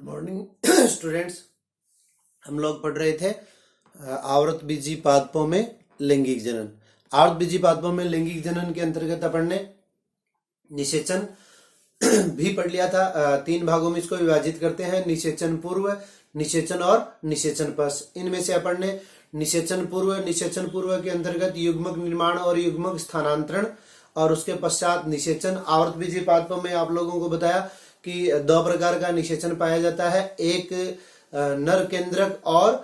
Morning students. हम लोग पढ़ रहे थे आवर्त बीजी पादपों में लैंगिक जनन। आवर्त बीजी पादपों में लैंगिक जनन के अंतर्गत अपन ने निषेचन भी पढ़ लिया था। 3 भागों में इसको विभाजित करते हैं, निषेचन पूर्व, निषेचन और निषेचन पश्चात। इनमें से अपन ने निषेचन पूर्व के अंतर्गत युग्मक निर्माण और युग्मक स्थानांतरण, और उसके पश्चात निषेचन आवर्त बीजी पादपों में आप लोगों को बताया कि 2 प्रकार का निषेचन पाया जाता है। एक नर केंद्रक और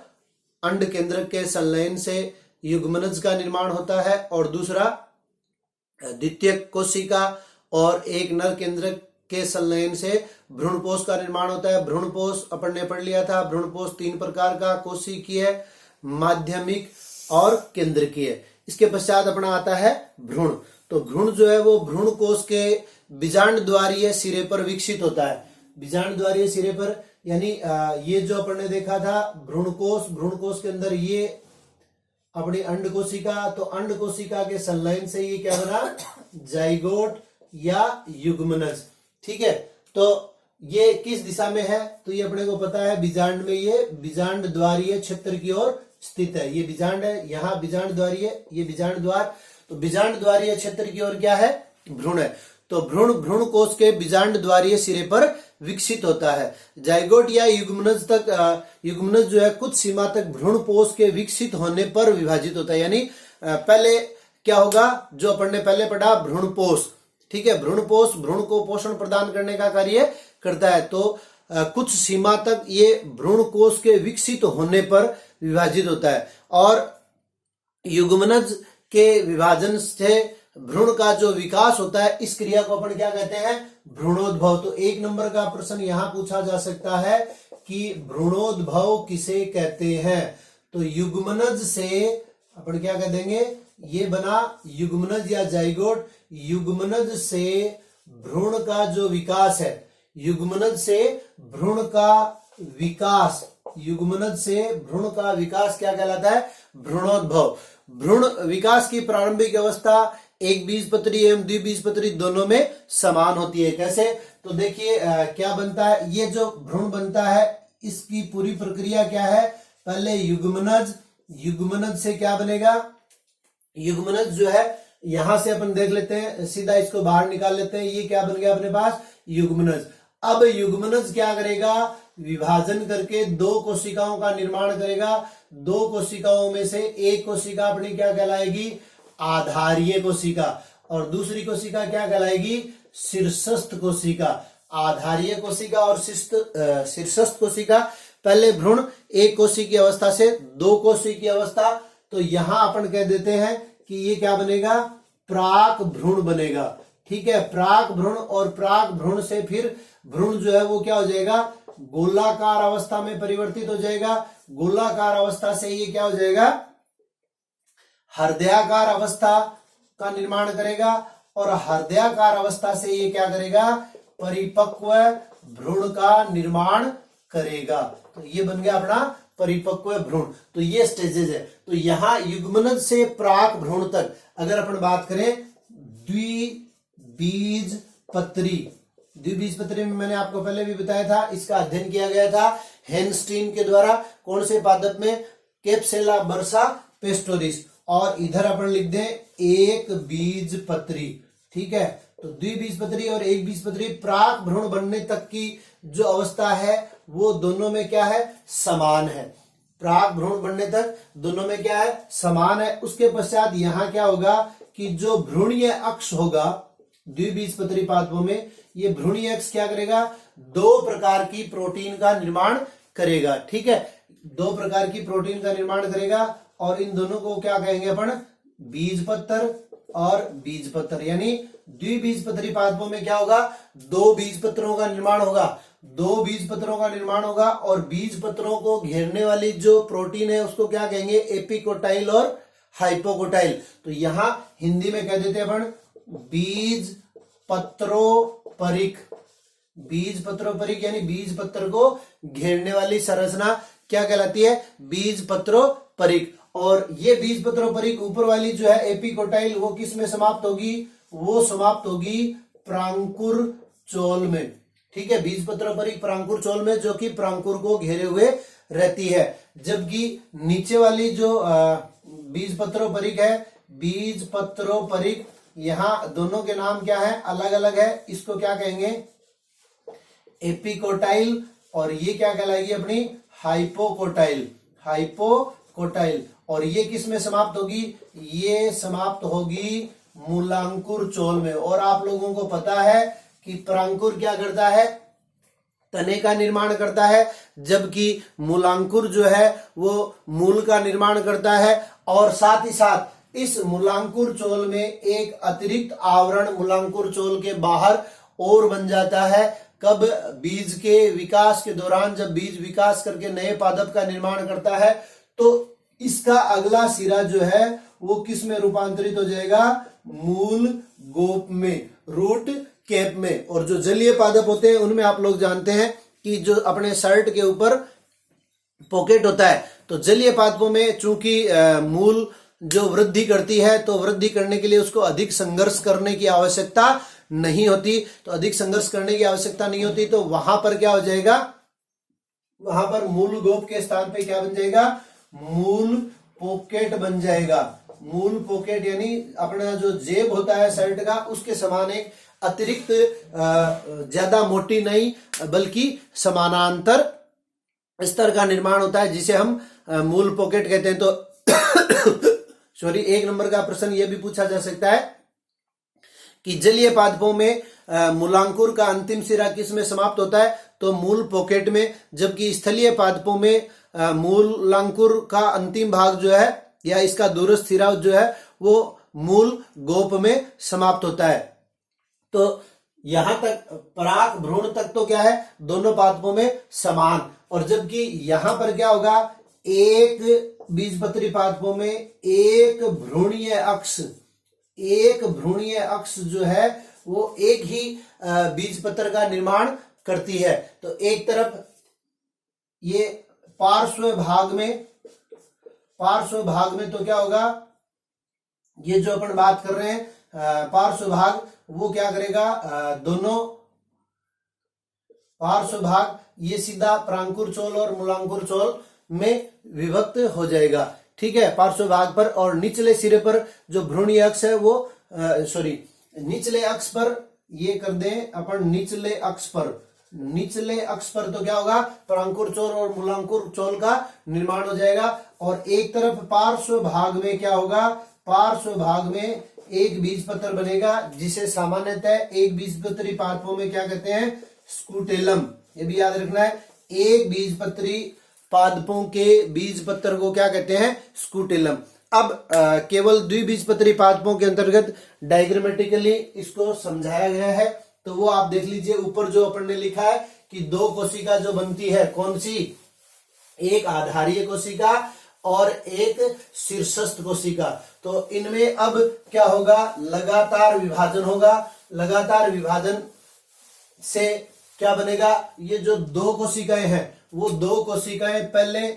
अंड केंद्रक के संलयन से युग्मनज का निर्माण होता है, और दूसरा द्वितीयक कोशिका और एक नर केंद्रक के संलयन से भ्रूणपोष का निर्माण होता है। भ्रूणपोष अपन ने पढ़ लिया था। भ्रूणपोष 3 प्रकार का, कोशिकीय, माध्यमिक और केंद्रकीय। इसके पश्चात अपना आता है भ्रूण। तो भ्रूण जो है वो भ्रूण कोश के बीजांड द्वारीय सिरे पर विकसित होता है। बीजांड द्वारीय सिरे पर यानी ये जो अपन ने देखा था भ्रूण कोश के अंदर ये अपनी अंड कोशिका, तो अंड कोशिका के संलयन से ये क्या बना, जाइगोट या युग्मनज। ठीक है, तो ये किस दिशा में है, तो ये अपने को पता है बीजांड में, ये बीजांड द्वारीय क्षेत्र की ओर स्थित है। ये बीजांड है, यहाँ बीजांड द्वारीय, ये बीजांड द्वार, तो बीजांड द्वारीय क्षेत्र की ओर क्या है, भ्रूण है। तो भ्रूण कोश के बीजांड द्वारीय सिरे पर विकसित होता है। जाइगोट या युग्मनज जो है कुछ सीमा तक भ्रूण पोष के विकसित होने पर विभाजित होता है। यानी पहले क्या होगा, जो अपन ने पहले पढ़ा भ्रूणपोष। ठीक है, भ्रूणपोष भ्रूण को पोषण प्रदान करने का कार्य करता है। तो कुछ सीमा तक ये भ्रूण कोश के विकसित होने पर विभाजित होता है, और युग्मनज के विभाजन से भ्रूण का जो विकास होता है, इस क्रिया को अपन क्या कहते हैं, भ्रूणोद्भव। तो 1 नंबर का प्रश्न यहां पूछा जा सकता है कि भ्रूणोद्भव किसे कहते हैं। तो युग्मनज से अपन क्या कह देंगे, ये बना युग्मनज या जाइगोट। युग्मनज से भ्रूण का जो विकास है, युग्मनज से भ्रूण का विकास, युग्मनज से भ्रूण का विकास क्या कहलाता है, भ्रूणोद्भव। भ्रूण विकास की प्रारंभिक अवस्था एक बीजपत्री एवं द्विबीजपत्री दोनों में समान होती है। कैसे, तो देखिए क्या बनता है, ये जो भ्रूण बनता है इसकी पूरी प्रक्रिया क्या है, पहले युग्मनज से क्या बनेगा, युग्मनज जो है यहां से अपन देख लेते हैं, सीधा इसको बाहर निकाल लेते हैं, ये क्या बन गया अपने पास, युग्मनज। अब युग्मनज क्या करेगा, विभाजन करके 2 कोशिकाओं का निर्माण करेगा। 2 कोशिकाओं में से एक कोशिका अपनी क्या कहलाएगी, आधारीय कोशिका, और दूसरी कोशिका क्या कहलाएगी, शीर्षस्थ कोशिका। आधारीय कोशिका और शीर्षस्थ कोशिका। पहले भ्रूण 1 कोशिका की अवस्था से 2 कोशिका की अवस्था, तो यहां अपन कह देते हैं कि ये क्या बनेगा, प्राक भ्रूण बनेगा। ठीक है, प्राक भ्रूण, और प्राक भ्रूण से फिर भ्रूण जो है वो क्या हो जाएगा, गोलाकार अवस्था में परिवर्तित हो जाएगा। गोलाकार अवस्था से ये क्या हो जाएगा, हृदयाकार अवस्था का निर्माण करेगा, और हृदयाकार अवस्था से ये क्या करेगा, परिपक्व भ्रूण का निर्माण करेगा। तो ये बन गया अपना परिपक्व भ्रूण। तो ये स्टेजेस है। तो यहां युग्मनज से प्राक भ्रूण तक अगर अपन बात करें, द्विबीजपत्री में मैंने आपको पहले भी बताया था, इसका अध्ययन किया गया था हेनस्टीन के द्वारा। कौन से पादप में, कैप्सेला बर्सा पेस्टोरिस। और इधर अपन लिख दें 1 बीजपत्री। ठीक है, तो द्विबीजपत्री और 1 बीजपत्री प्राक भ्रूण बनने तक की जो अवस्था है वो दोनों में क्या है, समान है। प्राक भ्रूण बनने तक दोनों में क्या है, समान है। उसके पश्चात यहां क्या होगा कि जो भ्रूणीय अक्ष होगा द्विबीजपत्री पादपों में, ये भ्रूणीय अक्ष क्या करेगा, 2 प्रकार की प्रोटीन का निर्माण करेगा। ठीक है, 2 प्रकार की प्रोटीन का निर्माण करेगा, और इन दोनों को क्या कहेंगे अपन, बीजपत्र और बीजपत्र। यानी द्विबीजपत्री पादपों में क्या होगा, 2 बीजपत्रों का निर्माण होगा। 2 बीजपत्रों का निर्माण होगा, और बीजपत्रों को घेरने वाली जो प्रोटीन है उसको क्या कहेंगे, एपिकोटाइल और हाइपोकोटाइल। तो यहां हिंदी में कह देते हैं अपन बीजपत्रोपरिक। बीजपत्रोपरिक यानी बीजपत्र को घेरने वाली संरचना क्या कहलाती है, बीजपत्रोपरिक। और ये बीजपत्रोपरिक ऊपर वाली जो है एपिकोटाइल, वो किस में समाप्त होगी, वो समाप्त होगी प्रांकुर चोल में। ठीक है, बीज पत्र परिक परांकुर चोल में जो कि परांकुर को घेरे हुए रहती है, जबकि नीचे वाली जो बीज पत्रोपरिक है, बीज पत्रोपरिक, यहाँ दोनों के नाम क्या है, अलग अलग है। इसको क्या कहेंगे, एपिकोटाइल, और ये क्या कहलाएगी अपनी, हाइपोकोटाइल, हाइपोकोटाइल। और ये किस में समाप्त होगी, ये समाप्त होगी मूलांकुर चोल में। और आप लोगों को पता है कि परांकुर क्या करता है, तने का निर्माण करता है, जबकि मूलांकुर जो है वो मूल का निर्माण करता है। और साथ ही साथ इस मूलांकुर चोल में एक अतिरिक्त आवरण मूलांकुर चोल के बाहर और बन जाता है। कब, बीज के विकास के दौरान, जब बीज विकास करके नए पादप का निर्माण करता है, तो इसका अगला सिरा जो है वो किस में रूपांतरित हो जाएगा, मूल गोप में, रूट कैप में। और जो जलीय पादप होते हैं उनमें आप लोग जानते हैं कि जो अपने शर्ट के ऊपर पॉकेट होता है, तो जलीय पादपों में चूंकि मूल जो वृद्धि करती है, तो वृद्धि करने के लिए उसको अधिक संघर्ष करने की आवश्यकता नहीं होती, तो अधिक संघर्ष करने की आवश्यकता नहीं होती, तो वहां पर क्या हो जाएगा, वहां पर मूल गोप के स्थान पे क्या बन जाएगा, मूल पॉकेट बन जाएगा। मूल पॉकेट यानी अपना जो जेब होता है शर्ट का, उसके समान एक अतिरिक्त ज्यादा मोटी नहीं बल्कि समानांतर स्तर का निर्माण होता है, जिसे हम मूल पॉकेट कहते हैं। तो सॉरी, 1 नंबर का प्रश्न यह भी पूछा जा सकता है कि जलीय पादपों में मूलांकुर का अंतिम सिरा किस में समाप्त होता है, तो मूल पॉकेट में, जबकि स्थलीय पादपों में मूलांकुर का अंतिम भाग जो है या इसका दूरस्थ सिरा जो है वो मूल गोप में समाप्त होता है। तो यहां तक पराग भ्रूण तक तो क्या है, दोनों पादपों में समान। और जबकि यहां पर क्या होगा, एक बीजपत्री पादपों में एक भ्रूणीय अक्ष, एक भ्रूणीय अक्ष जो है वो एक ही बीजपत्र का निर्माण करती है। तो एक तरफ ये पार्श्व भाग में तो क्या होगा, ये जो अपन बात कर रहे हैं पार्श्व भाग, वो क्या करेगा, दोनों पार्श्व भाग ये सीधा परांकुर चोल और मूलांकुर चोल में विभक्त हो जाएगा। ठीक है, पार्श्व भाग पर। और निचले सिरे पर जो भ्रूणीय अक्ष है वो निचले अक्ष पर ये कर दें अपन, निचले अक्ष पर तो क्या होगा, परांकुर चोल और मूलांकुर चोल का निर्माण हो जाएगा। और एक तरफ पार्श्व भाग में क्या होगा, पार्श्व भाग में एक बीजपत्र बनेगा, जिसे सामान्यतः एक बीजपत्री पादपों में क्या कहते हैं, स्कूटेलम। ये भी याद रखना है, एक बीजपत्री पादपों के बीजपत्र को क्या कहते हैं, स्कूटेलम। अब केवल द्विबीजपत्री पादपों के अंतर्गत डायग्रामेटिकली इसको समझाया गया है, तो वो आप देख लीजिए। ऊपर जो अपन ने लिखा है कि 2 कोशिका जो बनती है, कौन सी, एक आधारीय कोशिका और एक शीर्षस्थ कोशिका। तो इनमें अब क्या होगा, लगातार विभाजन होगा। लगातार विभाजन से क्या बनेगा, ये जो 2 कोशिकाएं हैं वो 2 कोशिकाएं पहले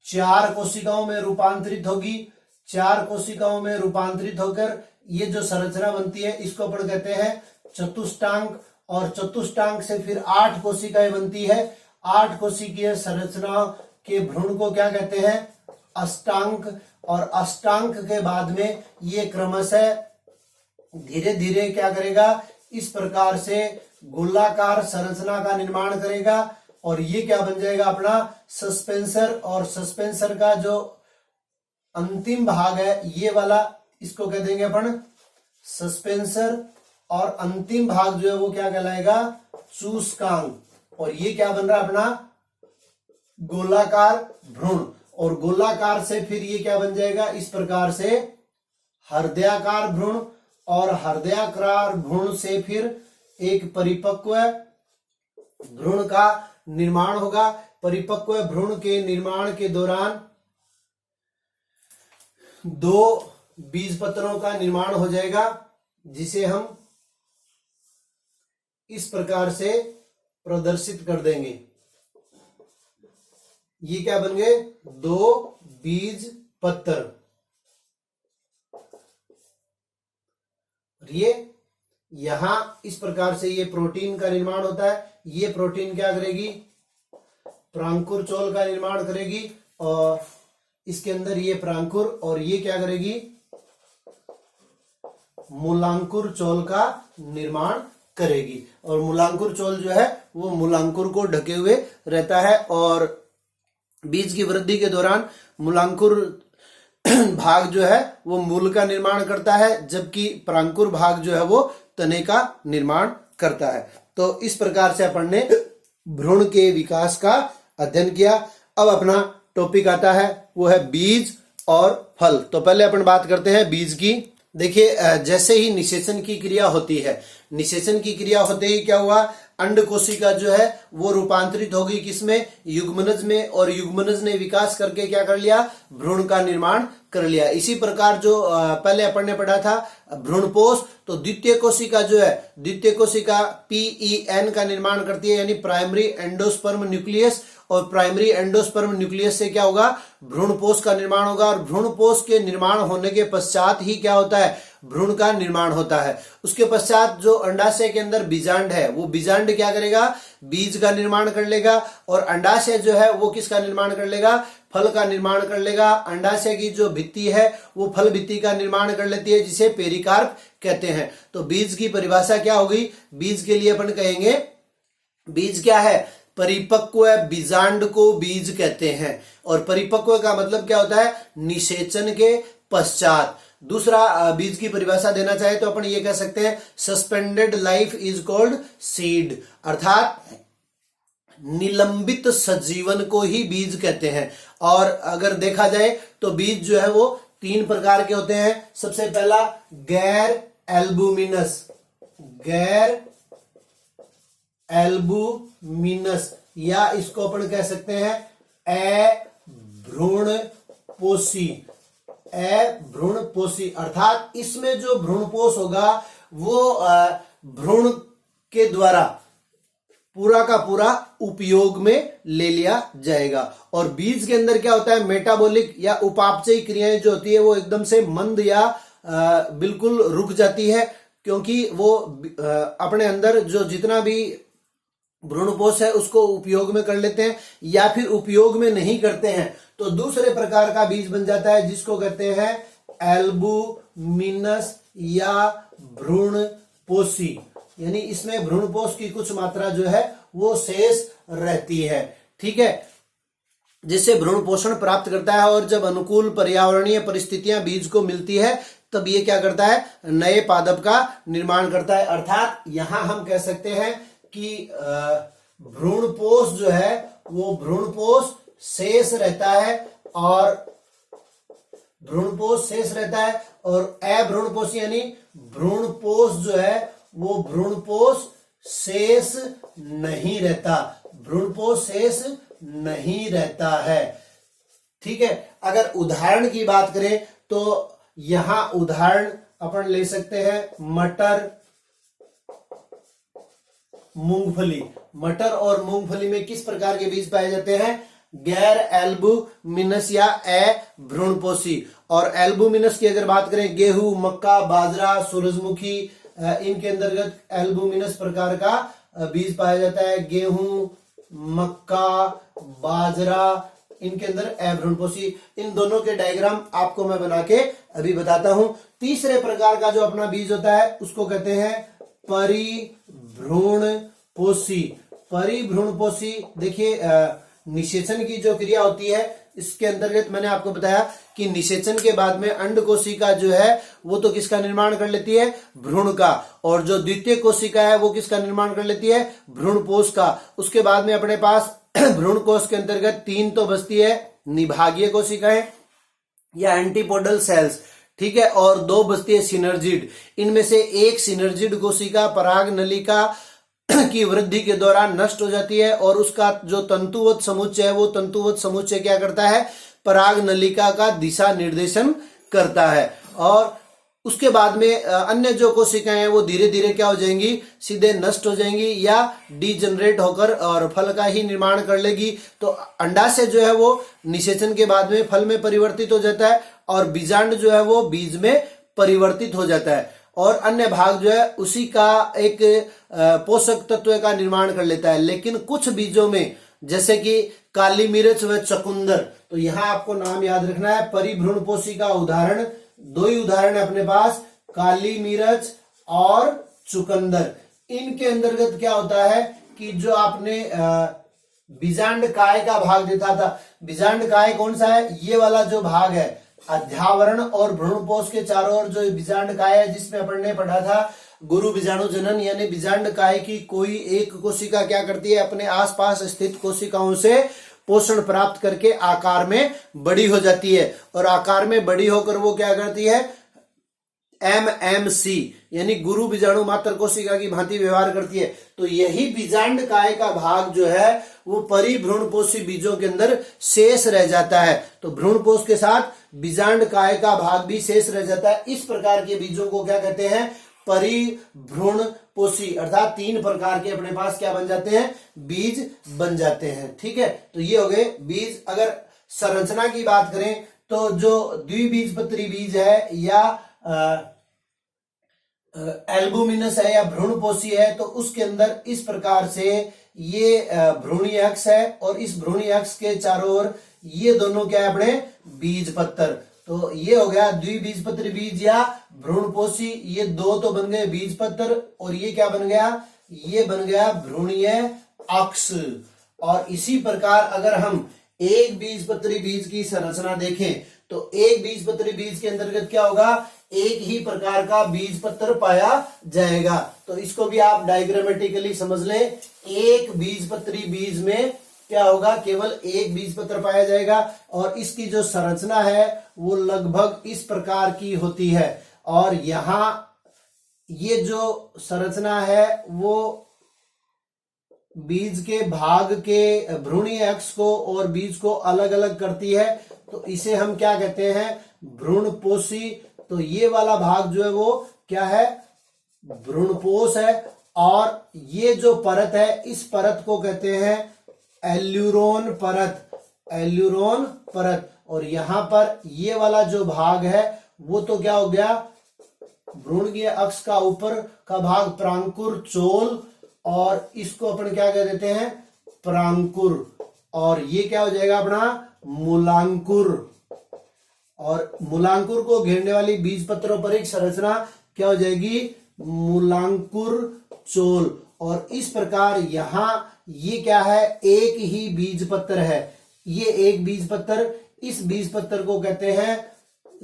4 कोशिकाओं में रूपांतरित होगी। 4 कोशिकाओं में रूपांतरित होकर ये जो संरचना बनती है इसको अपन कहते हैं चतुष्टांक। और चतुष्टांक से फिर 8 कोशिकाएं बनती है। 8 कोशिकीय संरचना के भ्रूण को क्या कहते हैं, अष्टांक। और अष्टांक के बाद में ये क्रमशः धीरे धीरे क्या करेगा, इस प्रकार से गोलाकार संरचना का निर्माण करेगा। और ये क्या बन जाएगा अपना सस्पेंसर। और सस्पेंसर का जो अंतिम भाग है ये वाला, इसको कह देंगे अपन सस्पेंसर। और अंतिम भाग जो है वो क्या कहलाएगा, चूसकांक। और ये क्या बन रहा है अपना गोलाकार भ्रूण। और गोलाकार से फिर ये क्या बन जाएगा, इस प्रकार से हृदयाकार भ्रूण। और हृदयाकार भ्रूण से फिर एक परिपक्व भ्रूण का निर्माण होगा। परिपक्व भ्रूण के निर्माण के दौरान 2 बीजपत्रों का निर्माण हो जाएगा, जिसे हम इस प्रकार से प्रदर्शित कर देंगे। ये क्या बन गए, 2 बीजपत्र। ये यहां इस प्रकार से ये प्रोटीन का निर्माण होता है। ये प्रोटीन क्या करेगी, प्रांकुर चोल का निर्माण करेगी, और इसके अंदर ये प्रांकुर, और ये क्या करेगी, मूलांकुर चोल का निर्माण करेगी। और मूलांकुर चोल जो है वो मूलांकुर को ढके हुए रहता है, और बीज की वृद्धि के दौरान मूलांकुर भाग जो है वो मूल का निर्माण करता है, जबकि प्रांकुर भाग जो है वो तने का निर्माण करता है। तो इस प्रकार से अपन ने भ्रूण के विकास का अध्ययन किया। अब अपना टॉपिक आता है वो है बीज और फल। तो पहले अपन बात करते हैं बीज की। देखिए, जैसे ही निषेचन की क्रिया होती है, निषेचन की क्रिया होते ही क्या हुआ, अंड कोशिका जो है वो रूपांतरित होगी किसमें, युग्मनज में, और युग्मनज ने विकास करके क्या कर लिया, भ्रूण का निर्माण कर लिया। इसी प्रकार जो पहले अपन ने पढ़ा था भ्रूणपोष, तो द्वितीय कोशिका जो है, द्वितीय कोशिका PEN का निर्माण करती है, यानी प्राइमरी एंडोस्पर्म न्यूक्लियस, और प्राइमरी एंडोस्पर्म न्यूक्लियस से क्या होगा, भ्रूणपोष का निर्माण होगा। और भ्रूणपोष के निर्माण होने के पश्चात ही क्या होता है, भ्रूण का निर्माण होता है। उसके पश्चात जो अंडाशय के अंदर बीजांड है, वो बीजांड क्या करेगा, बीज का निर्माण कर लेगा, और अंडाशय जो है वो किसका निर्माण कर लेगा, फल का निर्माण कर लेगा। अंडाशय की जो भित्ति है वो फल भित्ति का निर्माण कर लेती है, जिसे पेरिकार्प कहते हैं। तो बीज की परिभाषा क्या होगी, बीज के लिए अपन कहेंगे, बीज क्या है, परिपक्व बीजांड को बीज कहते हैं। और परिपक्व का मतलब क्या होता है, निषेचन के पश्चात। दूसरा बीज की परिभाषा देना चाहे तो अपन ये कह सकते हैं, suspended life is called seed, अर्थात निलंबित सजीवन को ही बीज कहते हैं। और अगर देखा जाए तो बीज जो है वो 3 प्रकार के होते हैं। सबसे पहला गैर एल्बुमिनस, गैर एल्बुमिनस, या इसको अपन कह सकते हैं अभ्रूणपोषी, अभ्रूणपोषी, अर्थात इसमें जो भ्रूणपोष होगा वो भ्रूण के द्वारा पूरा का पूरा उपयोग में ले लिया जाएगा। और बीज के अंदर क्या होता है, मेटाबॉलिक या उपापचयी क्रियाएं जो होती है वो एकदम से मंद या बिल्कुल रुक जाती है, क्योंकि वो अपने अंदर जो जितना भी भ्रूणपोष है उसको उपयोग में कर लेते हैं, या फिर उपयोग में नहीं करते हैं तो दूसरे प्रकार का बीज बन जाता है, जिसको कहते हैं एल्बुमिनस या भ्रूणपोषी, यानी इसमें भ्रूणपोष की कुछ मात्रा जो है वो शेष रहती है। ठीक है, जिससे भ्रूण पोषण प्राप्त करता है, और जब अनुकूल पर्यावरणीय परिस्थितियां बीज को मिलती है तब ये क्या करता है, नए पादप का निर्माण करता है। अर्थात यहां हम कह सकते हैं कि भ्रूणपोष जो है वो भ्रूणपोष शेष रहता है, और भ्रूणपोष शेष रहता है, और अभ्रूणपोषी यानी भ्रूणपोष जो है वो भ्रूणपोष शेष नहीं रहता, भ्रूणपोष शेष नहीं रहता है। ठीक है, अगर उदाहरण की बात करें तो यहां उदाहरण अपन ले सकते हैं मटर, मूंगफली। मटर और मूंगफली में किस प्रकार के बीज पाए जाते हैं, गैर एल्बुमिनस या अभ्रूणपोषी। और एल्बुमिनस की अगर बात करें, गेहूं, मक्का, बाजरा, सूरजमुखी, इनके अंतर्गत एल्बुमिनस प्रकार का बीज पाया जाता है। गेहूं, मक्का, बाजरा, इनके अंदर अभ्रूणपोषी। इन दोनों के डायग्राम आपको मैं बना के अभी बताता हूं। तीसरे प्रकार का जो अपना बीज होता है उसको कहते हैं परिभ्रूणपोषी। परिभ्रूणपोषी, देखिए निषेचन की जो क्रिया होती है इसके अंतर्गत मैंने आपको बताया कि निषेचन के बाद में अंड कोशिका जो है वो तो किसका निर्माण कर लेती है, भ्रूण का, और जो द्वितीय कोशिका है वो किसका निर्माण कर लेती है, भ्रूणपोष का। उसके बाद में अपने पास भ्रूण कोश के अंतर्गत 3 तो बचती है, निभागीय कोशिकाएं या एंटीपोडल सेल्स, ठीक है, और 2 बचती है सिनर्जिड। इनमें से एक सिनर्जिड कोशिका पराग नलिका की वृद्धि के दौरान नष्ट हो जाती है, और उसका जो तंतुवत समुच्चय है वो तंतुवत समुच्चय क्या करता है, पराग नलिका का दिशा निर्देशन करता है। और उसके बाद में अन्य जो कोशिकाएं हैं वो धीरे धीरे क्या हो जाएंगी, सीधे नष्ट हो जाएंगी या डीजनरेट होकर और फल का ही निर्माण कर लेगी। तो अंडाशय जो है वो निषेचन के बाद में फल में परिवर्तित हो जाता है, और बीजांड जो है वो बीज में परिवर्तित हो जाता है। और अन्य भाग जो है उसी का एक पोषक तत्व का निर्माण कर लेता है। लेकिन कुछ बीजों में जैसे कि काली मिर्च व चुकंदर, तो यहां आपको नाम याद रखना है। परिभ्रूणपोषी का उदाहरण, दो ही उदाहरण है अपने पास, काली मिर्च और चुकंदर। इनके अंतर्गत क्या होता है कि जो आपने बीजांड काय का भाग देखा था, बीजांड काय कौन सा है, ये वाला जो भाग है अध्यावरण और भ्रूणपोष के चारों ओर जो बीजांड काय है, जिसमें अपन ने पढ़ा था गुरु बीजाणु जनन, यानी बीजांड काय की कोई एक कोशिका क्या करती है, अपने आसपास स्थित कोशिकाओं से पोषण प्राप्त करके आकार में बड़ी हो जाती है, और आकार में बड़ी होकर वो क्या करती है, MMC यानी गुरु बीजाणु मात्र कोशिका की भांति व्यवहार करती है। तो यही बीजांड काय का भाग जो है वो परिभ्रूणपोषी बीजों के अंदर शेष रह जाता है। तो भ्रूणपोष के साथ बीजांड काय का भाग भी शेष रह जाता है। इस प्रकार के बीजों को क्या कहते हैं, परिभ्रूणपोषी, अर्थात 3 प्रकार के अपने पास क्या बन जाते हैं, बीज बन जाते हैं। ठीक है, तो ये हो गए बीज। अगर संरचना की बात करें तो जो द्विबीजपत्री बीज है या एल्बुमिनस है या भ्रूणपोषी है, तो उसके अंदर इस प्रकार से ये भ्रूणीय अक्ष है और इस भ्रूणीय अक्ष के चारों ओर ये दोनों क्या है अपने बीज पत्तर। तो ये हो गया द्विबीजपत्री बीज या भ्रूणपोषी, ये दो तो बन गए बीज पत्तर, और ये क्या बन गया, ये बन गया भ्रूणीय अक्ष। और इसी प्रकार अगर हम एक बीजपत्री बीज की संरचना देखें तो एक बीजपत्री बीज के अंतर्गत क्या होगा, एक ही प्रकार का बीज पत्र पाया जाएगा। तो इसको भी आप डायग्रामेटिकली समझ लें, एक बीजपत्री बीज में क्या होगा, केवल एक बीज पत्र पाया जाएगा, और इसकी जो संरचना है वो लगभग इस प्रकार की होती है। और यहां ये जो संरचना है वो बीज के भाग के भ्रूणीय अक्ष को और बीज को अलग अलग करती है। तो इसे हम क्या कहते हैं, भ्रूणपोषी। तो ये वाला भाग जो है वो क्या है, भ्रूणपोष है, और ये जो परत है इस परत को कहते हैं एल्यूरोन परत, एल्यूरोन परत। और यहां पर ये वाला जो भाग है वो तो क्या हो गया, भ्रूणीय अक्ष का ऊपर का भाग प्रांकुर चोल, और इसको अपन क्या कह देते हैं, प्रांकुर, और ये क्या हो जाएगा अपना मूलांकुर। और मूलांकुर को घेरने वाली बीज पत्रों पर एक संरचना क्या हो जाएगी, मूलांकुर चोल। और इस प्रकार यहां ये क्या है, एक ही बीज पत्र है, ये एक बीज पत्र, इस बीज पत्र को कहते हैं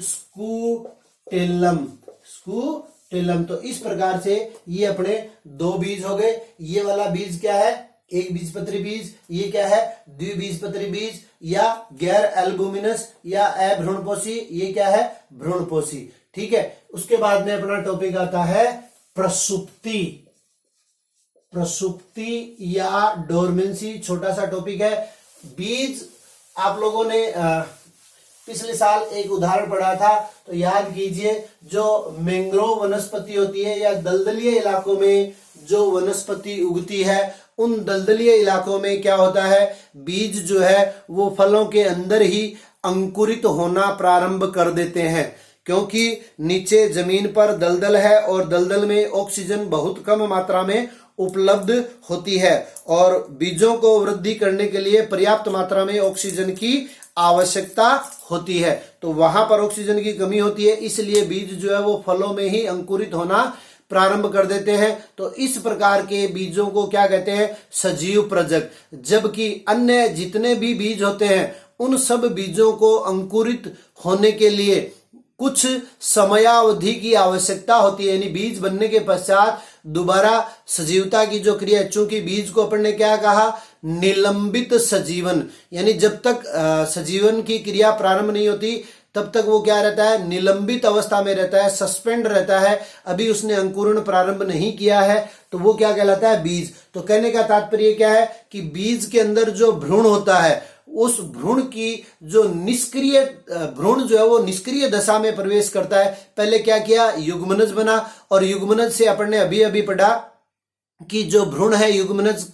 स्कूटेलम, स्कूटेलम। तो इस प्रकार से ये अपने दो बीज हो गए। ये वाला बीज क्या है, एक बीजपत्री बीज, ये क्या है, द्विबीजपत्री बीज या गैर एल्बुमिनस या अभ्रूणपोषी, ये क्या है, भ्रूणपोषी। ठीक है, उसके बाद में अपना टॉपिक आता है प्रसुप्ति, प्रसुप्ति या डोरमेंसी, छोटा सा टॉपिक है। बीज आप लोगों ने पिछले साल एक उदाहरण पढ़ा था, तो याद कीजिए, जो मैंग्रोव वनस्पति होती है या दलदलीय इलाकों में जो वनस्पति उगती है, उन दलदलीय इलाकों में क्या होता है, बीज जो है वो फलों के अंदर ही अंकुरित होना प्रारंभ कर देते हैं, क्योंकि नीचे जमीन पर दलदल है और दलदल में ऑक्सीजन बहुत कम मात्रा में उपलब्ध होती है, और बीजों को वृद्धि करने के लिए पर्याप्त मात्रा में ऑक्सीजन की आवश्यकता होती है। तो वहां पर ऑक्सीजन की कमी होती है, इसलिए बीज जो है वो फलों में ही अंकुरित होना प्रारंभ कर देते हैं। तो इस प्रकार के बीजों को क्या कहते हैं, सजीव प्रजक। जबकि अन्य जितने भी बीज होते हैं उन सब बीजों को अंकुरित होने के लिए कुछ समयावधि की आवश्यकता होती है, यानी बीज बनने के पश्चात दोबारा सजीवता की जो क्रिया, चूंकि बीज को अपन ने क्या कहा, निलंबित सजीवन, यानी जब तक सजीवन की क्रिया प्रारंभ नहीं होती तब तक वो क्या रहता है, निलंबित अवस्था में रहता है, सस्पेंड रहता है, अभी उसने अंकुरण प्रारंभ नहीं किया है, तो वो क्या कहलाता है, बीज। तो कहने का तात्पर्य क्या है कि बीज के अंदर जो भ्रूण होता है, उस भ्रूण की जो निष्क्रिय भ्रूण जो है वो निष्क्रिय दशा में प्रवेश करता है। पहले क्या किया, युग्मनज बना, और युग्मनज से अपन ने अभी अभी पढ़ा कि जो भ्रूण है, युग्मनज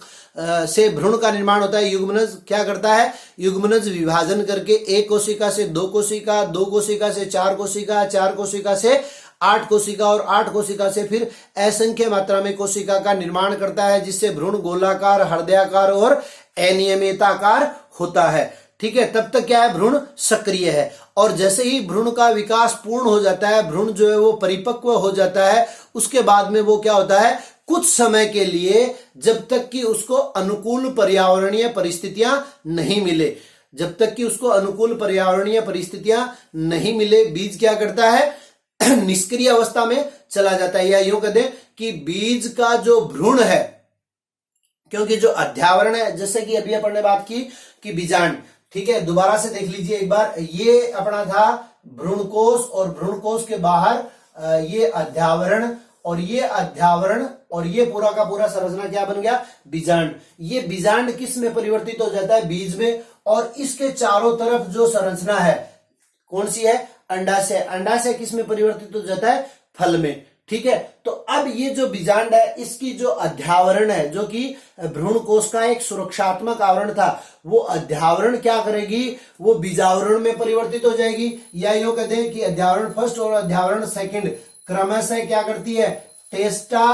से भ्रूण का निर्माण होता है। युग्मनज क्या करता है, युग्मनज विभाजन करके एक कोशिका से दो कोशिका, दो कोशिका से चार कोशिका, चार कोशिका से 8 कोशिका और 8 कोशिका से फिर असंख्य मात्रा में कोशिका का निर्माण करता है, जिससे भ्रूण गोलाकार, हृदयाकार और अनियमिताकार होता है। ठीक है, तब तक क्या है, भ्रूण सक्रिय है। और जैसे ही भ्रूण का विकास पूर्ण हो जाता है, भ्रूण जो है वो परिपक्व हो जाता है, उसके बाद में वो क्या होता है, कुछ समय के लिए, जब तक कि उसको अनुकूल पर्यावरणीय परिस्थितियां नहीं मिले, जब तक कि उसको अनुकूल पर्यावरणीय परिस्थितियां नहीं मिले, बीज क्या करता है, निष्क्रिय अवस्था में चला जाता है। या यूं कह दें कि बीज का जो भ्रूण है, क्योंकि जो अध्यावरण है, जैसे कि अभी अपन ने बात की कि बीजांड, ठीक है, दोबारा से देख लीजिए एक बार, ये अपना था भ्रूणकोश और भ्रूणकोश के बाहर ये अध्यावरण और ये अध्यावरण और ये पूरा का पूरा संरचना क्या बन गया, बीजांड। ये बीजांड किस में परिवर्तित हो जाता है, बीज में। और इसके चारों तरफ जो संरचना है कौन सी है, अंडाशय। अंडाशय किस में परिवर्तित हो जाता है, फल में। ठीक है, तो अब ये जो बीजांड है, इसकी जो अध्यावरण है, जो कि भ्रूण कोश का एक सुरक्षात्मक आवरण था, वो अध्यावरण क्या करेगी, वो बीजावरण में परिवर्तित हो जाएगी। या यूं कहते हैं कि अध्यावरण फर्स्ट और अध्यावरण सेकंड क्रमशः क्या करती है, टेस्टा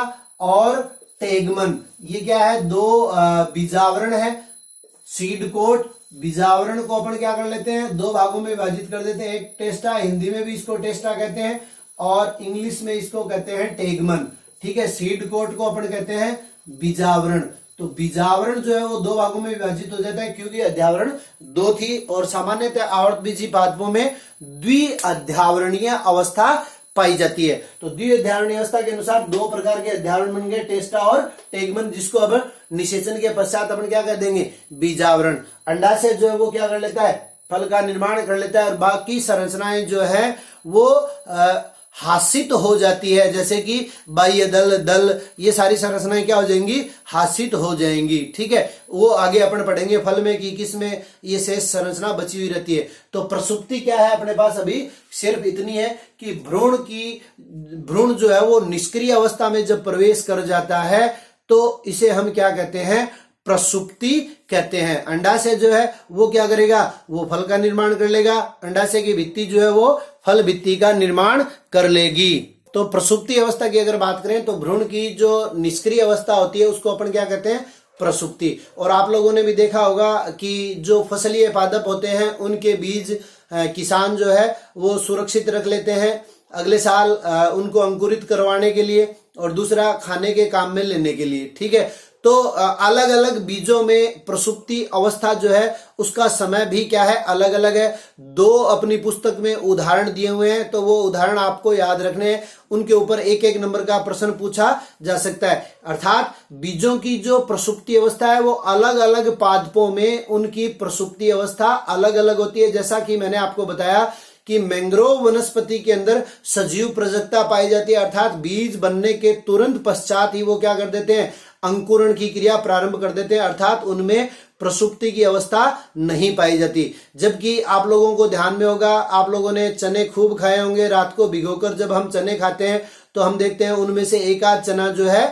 और टेगमन, ये क्या है, दो बीजावरण है। सीड कोट, बीजावरण को अपन क्या कर लेते हैं, दो भागों में विभाजित कर देते हैं। एक टेस्टा, हिंदी में भी इसको टेस्टा कहते हैं और इंग्लिश में इसको कहते हैं टेगमन। ठीक है, सीड कोट को अपन कहते हैं बीजावरण। तो बीजावरण जो है वो दो भागों में विभाजित हो जाता है, क्योंकि अध्यावरण दो थी। और सामान्यतः आवर्तबीजी पादपों में द्विअध्यावरणीय अवस्था पाई जाती है। तो द्विअध्यावरणीय अवस्था के अनुसार दो प्रकार के अध्यावरण बन गए, टेस्टा और टेगमन, जिसको अब निषेचन के पश्चात अपन क्या कर देंगे, बीजावरण। अंडाशय जो है वो क्या कर लेता है, फल का निर्माण कर लेता है और बाकी संरचनाएं जो है वो हासित हो जाती है, जैसे कि बाह्य दल, दल, ये सारी संरचनाएं क्या हो जाएंगी, हासित हो जाएंगी। ठीक है, वो आगे अपन पढ़ेंगे फल में कि किस में ये शेष संरचना बची हुई रहती है। तो प्रसुप्ति क्या है अपने पास अभी सिर्फ इतनी है कि भ्रूण जो है वो निष्क्रिय अवस्था में जब प्रवेश कर जाता है तो इसे हम क्या कहते हैं, प्रसुप्ति कहते हैं। अंडाशय जो है वो क्या करेगा, वो फल का निर्माण कर लेगा। अंडाशय की भित्ति जो है वो फल भित्ति का निर्माण कर लेगी। तो प्रसुप्ति अवस्था की अगर बात करें तो भ्रूण की जो निष्क्रिय अवस्था होती है उसको अपन क्या कहते हैं, प्रसुप्ति। और आप लोगों ने भी देखा होगा कि जो फसलीय पादप होते हैं उनके बीज किसान जो है वो सुरक्षित रख लेते हैं अगले साल उनको अंकुरित करवाने के लिए और दूसरा खाने के काम में लेने के लिए। ठीक है, तो अलग अलग बीजों में प्रसुप्ति अवस्था जो है उसका समय भी क्या है, अलग अलग है। दो अपनी पुस्तक में उदाहरण दिए हुए हैं, तो वो उदाहरण आपको याद रखने हैं, उनके ऊपर एक एक नंबर का प्रश्न पूछा जा सकता है। अर्थात बीजों की जो प्रसुप्ति अवस्था है वो अलग अलग पादपों में उनकी प्रसुप्ति अवस्था अलग अलग होती है। जैसा कि मैंने आपको बताया कि मैंग्रोव वनस्पति के अंदर सजीव प्रजकता पाई जाती है, अर्थात बीज बनने के तुरंत पश्चात ही वो क्या कर देते हैं, अंकुरण की क्रिया प्रारंभ कर देते हैं, अर्थात उनमें प्रसुप्ति की अवस्था नहीं पाई जाती। जबकि आप लोगों को ध्यान में होगा, आप लोगों ने चने खूब खाए होंगे, रात को भिगोकर जब हम चने खाते हैं तो हम देखते हैं उनमें से एक आध चना जो है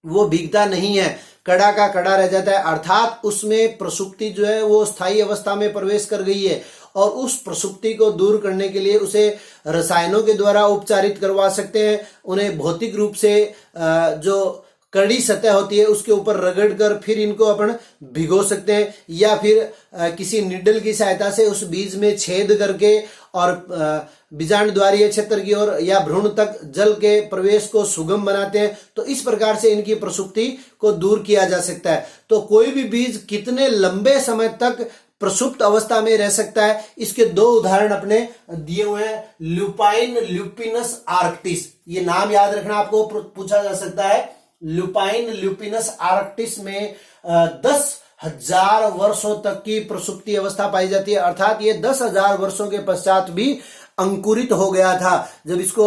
वो भीगता नहीं है, कड़ा का कड़ा रह जाता है, अर्थात उसमें प्रसुप्ति जो है वो स्थायी अवस्था में प्रवेश कर गई है। और उस प्रसुप्ति को दूर करने के लिए उसे रसायनों के द्वारा उपचारित करवा सकते हैं, उन्हें भौतिक रूप से जो कड़ी सतह होती है उसके ऊपर रगड़ कर फिर इनको अपन भिगो सकते हैं, या फिर किसी निडल की सहायता से उस बीज में छेद करके और बीजांड द्वारीय क्षेत्र की ओर या भ्रूण तक जल के प्रवेश को सुगम बनाते हैं। तो इस प्रकार से इनकी प्रसुप्ति को दूर किया जा सकता है। तो कोई भी बीज कितने लंबे समय तक प्रसुप्त अवस्था में रह सकता है, इसके दो उदाहरण अपने दिए हुए हैं। ल्यूपाइन ल्यूपिनस आर्क्टिस, ये नाम याद रखना, आपको पूछा जा सकता है। ल्यूपाइन ल्यूपिनस आर्क्टिस में 10,000 वर्षों तक की प्रसुप्ति अवस्था पाई जाती है, अर्थात ये 10,000 वर्षों के पश्चात भी अंकुरित हो गया था जब इसको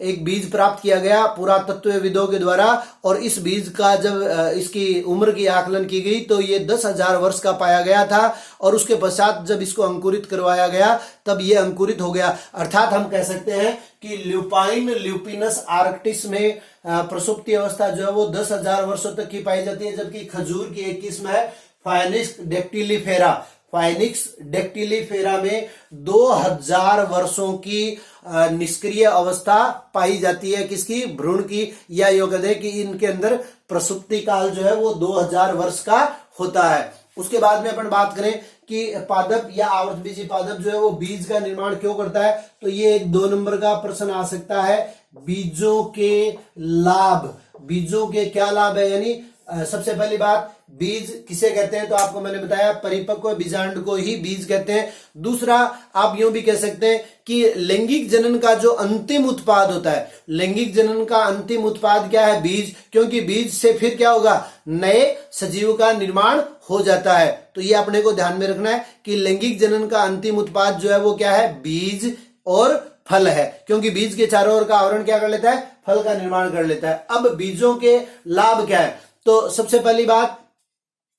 एक बीज प्राप्त किया गया पुरातत्वविदों के द्वारा। और इस बीज का जब इसकी उम्र की आकलन की गई तो ये 10,000 वर्ष का पाया गया था, और उसके पश्चात जब इसको अंकुरित करवाया गया तब ये अंकुरित हो गया। अर्थात हम कह सकते हैं कि ल्यूपाइन ल्यूपिनस आर्क्टिस में प्रसुप्ति अवस्था जो है वो 10,000 वर्षों तक की पाई जाती है। जबकि खजूर की एक किस्म है फाइनिक्स डेक्टिलीफेरा, फाइनिक्स डेक्टिलीफेरा में 2000 वर्षों की निष्क्रिय अवस्था पाई जाती है। किसकी? भ्रूण की। या योग है कि इनके अंदर प्रसुप्ति काल जो है वो 2000 वर्ष का होता है। उसके बाद में अपन बात करें कि पादप या आवर्तबीजी पादप जो है वो बीज का निर्माण क्यों करता है, तो ये एक 2 नंबर का प्रश्न आ सकता है। बीजों के लाभ, बीजों के क्या लाभ है, यानी सबसे पहली बात बीज किसे कहते हैं, तो आपको मैंने बताया परिपक्व बीजांड को ही बीज कहते हैं। दूसरा आप यूं भी कह सकते हैं कि लैंगिक जनन का जो अंतिम उत्पाद होता है, लैंगिक जनन का अंतिम उत्पाद क्या है? बीज, क्योंकि बीज से फिर क्या होगा? नए सजीव का निर्माण हो जाता है। तो ये अपने को ध्यान में रखना है कि लैंगिक जनन का अंतिम उत्पाद जो है वो क्या है? बीज और फल है, क्योंकि बीज के चारों ओर का आवरण क्या कर लेता है? फल का निर्माण कर लेता है। अब बीजों के लाभ क्या है, तो सबसे पहली बात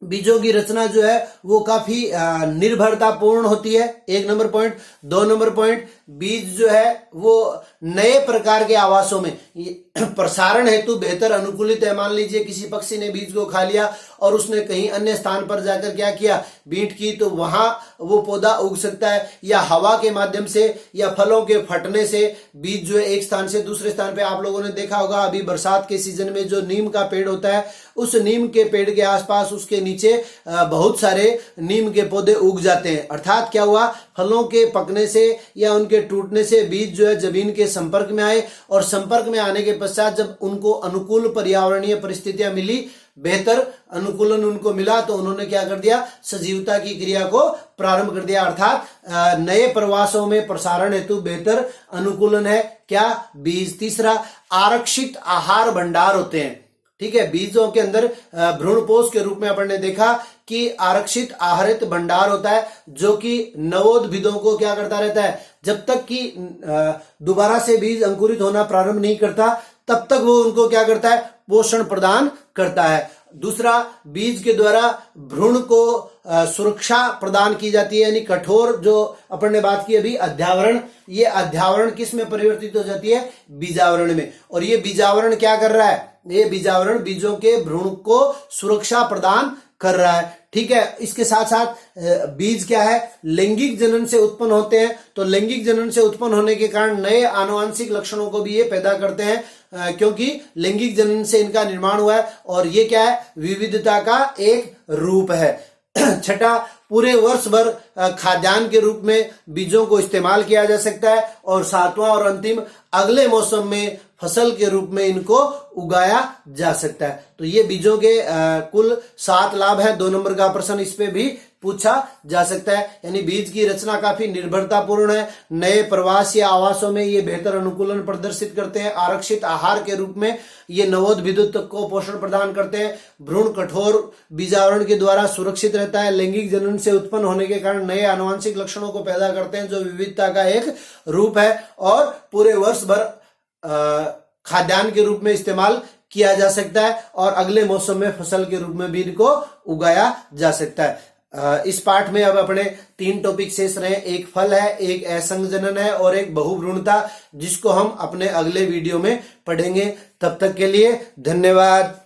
बीजों की रचना जो है वो काफी निर्भरतापूर्ण होती है, 1 नंबर पॉइंट। 2 नंबर पॉइंट, बीज जो है वो नए प्रकार के आवासों में प्रसारण हेतु बेहतर अनुकूलित है। मान लीजिए किसी पक्षी ने बीज को खा लिया और उसने कहीं अन्य स्थान पर जाकर क्या किया? बीट की, तो वहां वो पौधा उग सकता है। या हवा के माध्यम से या फलों के फटने से बीज जो है एक स्थान से दूसरे स्थान पे, आप लोगों ने देखा होगा अभी बरसात के सीजन में जो नीम का पेड़ होता है, उस नीम के पेड़ के आसपास उसके नीचे बहुत सारे नीम के पौधे उग जाते हैं। अर्थात क्या हुआ? फलों के पकने से या उनके टूटने से बीज जो है जमीन के संपर्क में आए, और संपर्क में आने के पश्चात जब उनको अनुकूल पर्यावरणीय परिस्थितियां मिली, बेहतर अनुकूलन उनको मिला, तो उन्होंने क्या कर दिया? सजीवता की क्रिया को प्रारंभ कर दिया। अर्थात नए प्रवासों में प्रसारण हेतु बेहतर अनुकूलन है क्या? बीज। तीसरा, आरक्षित आहार भंडार होते हैं। ठीक है, बीजों के अंदर भ्रूणपोष के रूप में अपन ने देखा कि आरक्षित आहारित भंडार होता है, जो कि नवोद्भिदों को क्या करता रहता है? जब तक कि दोबारा से बीज अंकुरित होना प्रारंभ नहीं करता, तब तक वो उनको क्या करता है? पोषण प्रदान करता है। दूसरा, बीज के द्वारा भ्रूण को सुरक्षा प्रदान की जाती है, यानी कठोर जो अपन ने बात की अभी अध्यावरण, ये अध्यावरण किस में परिवर्तित हो जाती है? बीजावरण में। और ये बीजावरण क्या कर रहा है? ये बीजावरण बीजों के भ्रूण को सुरक्षा प्रदान कर रहा है। ठीक है, इसके साथ साथ बीज क्या है? लैंगिक जनन से उत्पन्न होते हैं। तो लैंगिक जनन से उत्पन्न होने के कारण नए आनुवंशिक लक्षणों को भी ये पैदा करते हैं, क्योंकि लैंगिक जनन से इनका निर्माण हुआ है। और ये क्या है? विविधता का एक रूप है। छठा, पूरे वर्ष भर खाद्यान्न के रूप में बीजों को इस्तेमाल किया जा सकता है। और सातवां और अंतिम, अगले मौसम में फसल के रूप में इनको उगाया जा सकता है। तो ये बीजों के कुल 7 लाभ हैं। 2 नंबर का प्रश्न इस पे भी पूछा जा सकता है। यानी बीज की रचना काफी निर्भरतापूर्ण है। नए प्रवास या आवासों में ये बेहतर अनुकूलन प्रदर्शित करते हैं। आरक्षित आहार के रूप में ये नवोद्भिद को पोषण प्रदान करते हैं। भ्रूण कठोर बीजावरण के द्वारा सुरक्षित रहता है। लैंगिक जनन से उत्पन्न होने के कारण नए आनुवंशिक लक्षणों को पैदा करते हैं, जो विविधता का एक रूप है। और पूरे वर्ष भर खाद्यान्न के रूप में इस्तेमाल किया जा सकता है, और अगले मौसम में फसल के रूप में भी इनको उगाया जा सकता है। इस पाठ में अब अपने 3 टॉपिक शेष रहे। एक फल है, एक असंजनन है, और एक बहुभ्रूणता, जिसको हम अपने अगले वीडियो में पढ़ेंगे। तब तक के लिए धन्यवाद।